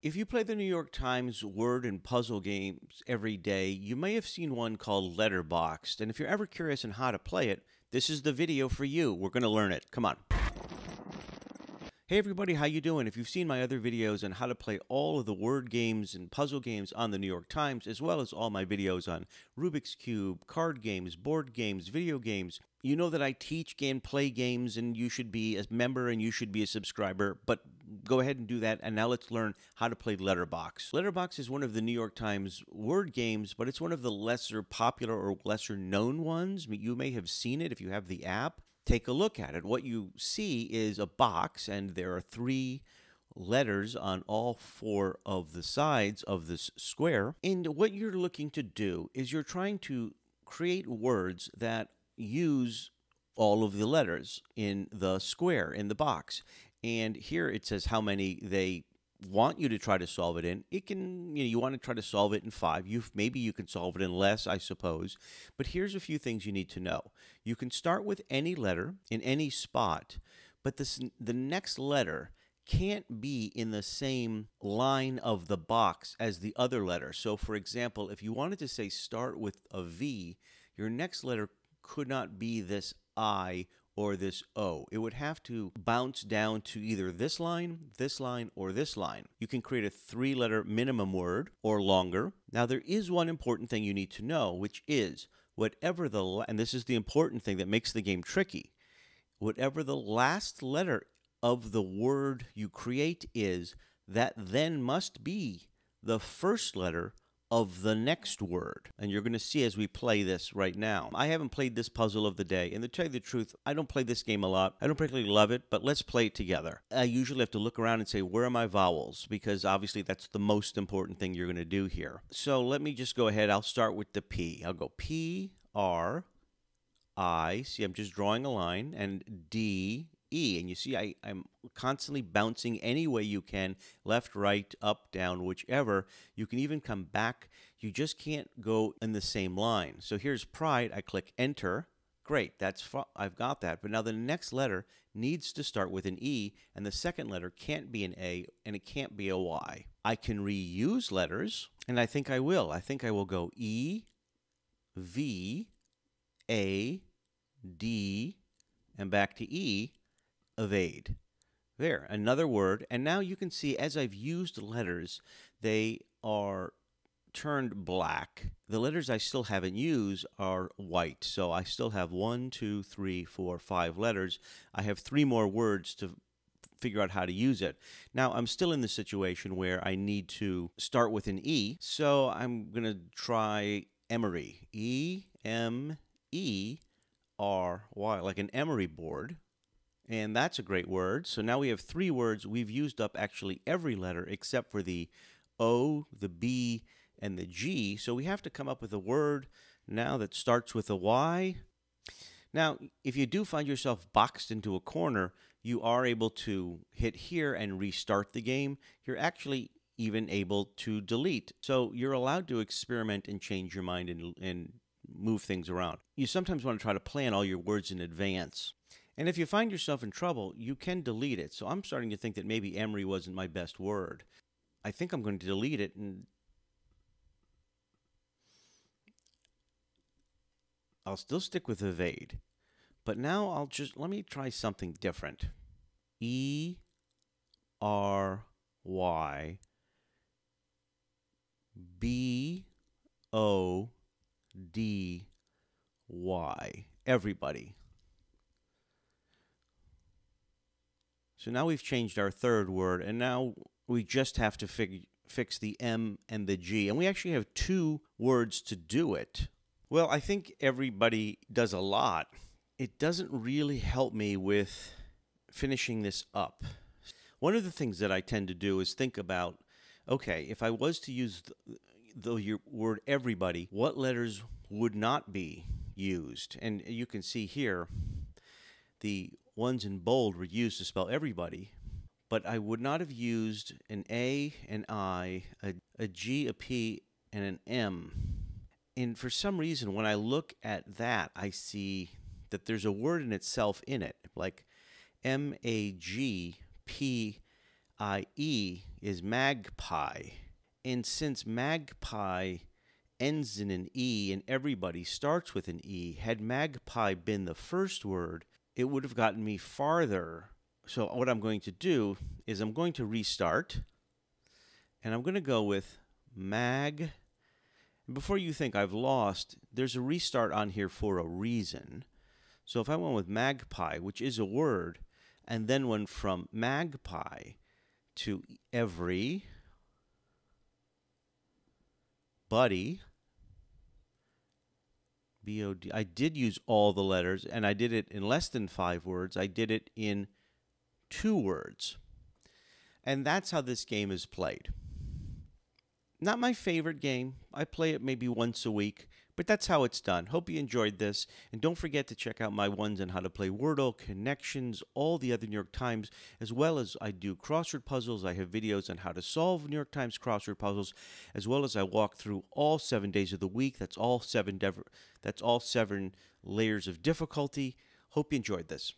If you play the New York Times word and puzzle games every day, you may have seen one called Letterboxed. And if you're ever curious on how to play it, this is the video for you. We're going to learn it. Come on. Hey everybody, how you doing? If you've seen my other videos on how to play all of the word games and puzzle games on the New York Times, as well as all my videos on Rubik's Cube, card games, board games, video games, you know that I teach and play games, and you should be a member and you should be a subscriber, but go ahead and do that. And now let's learn how to play Letterboxd. Letterboxd is one of the New York Times word games, but it's one of the lesser popular or lesser known ones. You may have seen it if you have the app. Take a look at it. What you see is a box, and there are 3 letters on all 4 of the sides of this square. And what you're looking to do is you're trying to create words that use all of the letters in the square, in the box. And here it says how many they want you to try to solve it in. It can, you want to try to solve it in 5. Maybe you can solve it in less, I suppose. But here's a few things you need to know. You can start with any letter in any spot, but the next letter can't be in the same line of the box as the other letter. So for example, if you wanted to say start with a V, your next letter could not be this I or this O. It would have to bounce down to either this line, or this line. You can create a 3-letter minimum word or longer. Now there is one important thing you need to know, which is whatever and this is the important thing that makes the game tricky, whatever the last letter of the word you create is, that then must be the first letter of the next word. And you're going to see as we play this right now. I haven't played this puzzle of the day, and to tell you the truth, I don't play this game a lot. I don't particularly love it, but let's play it together. I usually have to look around and say, where are my vowels? Because obviously that's the most important thing you're going to do here. So let me just go ahead. I'll start with the P. I'll go P, R, I. See, I'm just drawing a line, and D, E. And you see I'm constantly bouncing any way you can, left, right, up, down, whichever. You can even come back. You just can't go in the same line. So here's pride. I click enter. Great, I've got that. But now the next letter needs to start with an E, and the second letter can't be an A, and it can't be a Y. I can reuse letters, and I think I will. I think I will go E, V, A, D, and back to E. Evade. There, another word. And now you can see as I've used letters, they are turned black. The letters I still haven't used are white. So I still have 1, 2, 3, 4, 5 letters. I have 3 more words to figure out how to use it. Now I'm still in the situation where I need to start with an E. So I'm going to try emery. E-M-E-R-Y, like an emery board. And that's a great word. So now we have 3 words. We've used up actually every letter except for the O, the B, and the G. So we have to come up with a word now that starts with a Y. Now, if you do find yourself boxed into a corner, you are able to hit here and restart the game. You're actually even able to delete. So you're allowed to experiment and change your mind and move things around. You sometimes want to try to plan all your words in advance. And if you find yourself in trouble, you can delete it. So I'm starting to think that maybe emery wasn't my best word. I think I'm going to delete it, and I'll still stick with evade. But now let me try something different. E-R-Y B-O-D-Y. Everybody. So now we've changed our 3rd word, and now we just have to fix the M and the G. And we actually have 2 words to do it. Well, I think everybody does a lot. It doesn't really help me with finishing this up. One of the things that I tend to do is think about, okay, if I was to use the word everybody, what letters would not be used? And you can see here the ones in bold were used to spell everybody, but I would not have used an A, an I, a G, a P, and an M. And for some reason, when I look at that, I see that there's a word in itself in it, like M-A-G-P-I-E is magpie. And since magpie ends in an E and everybody starts with an E, had magpie been the first word, it would have gotten me farther. So what I'm going to do is I'm going to restart, and I'm going to go with mag. Before you think I've lost, there's a restart on here for a reason. So if I went with magpie, which is a word, and then went from magpie to every, buddy, B-O-D. I did use all the letters, and I did it in less than 5 words. I did it in 2 words. And that's how this game is played. Not my favorite game. I play it maybe once a week, but that's how it's done. Hope you enjoyed this. And don't forget to check out my ones on how to play Wordle, Connections, all the other New York Times, as well as I do crossword puzzles. I have videos on how to solve New York Times crossword puzzles, as well as I walk through all 7 days of the week. That's all 7 layers of difficulty. Hope you enjoyed this.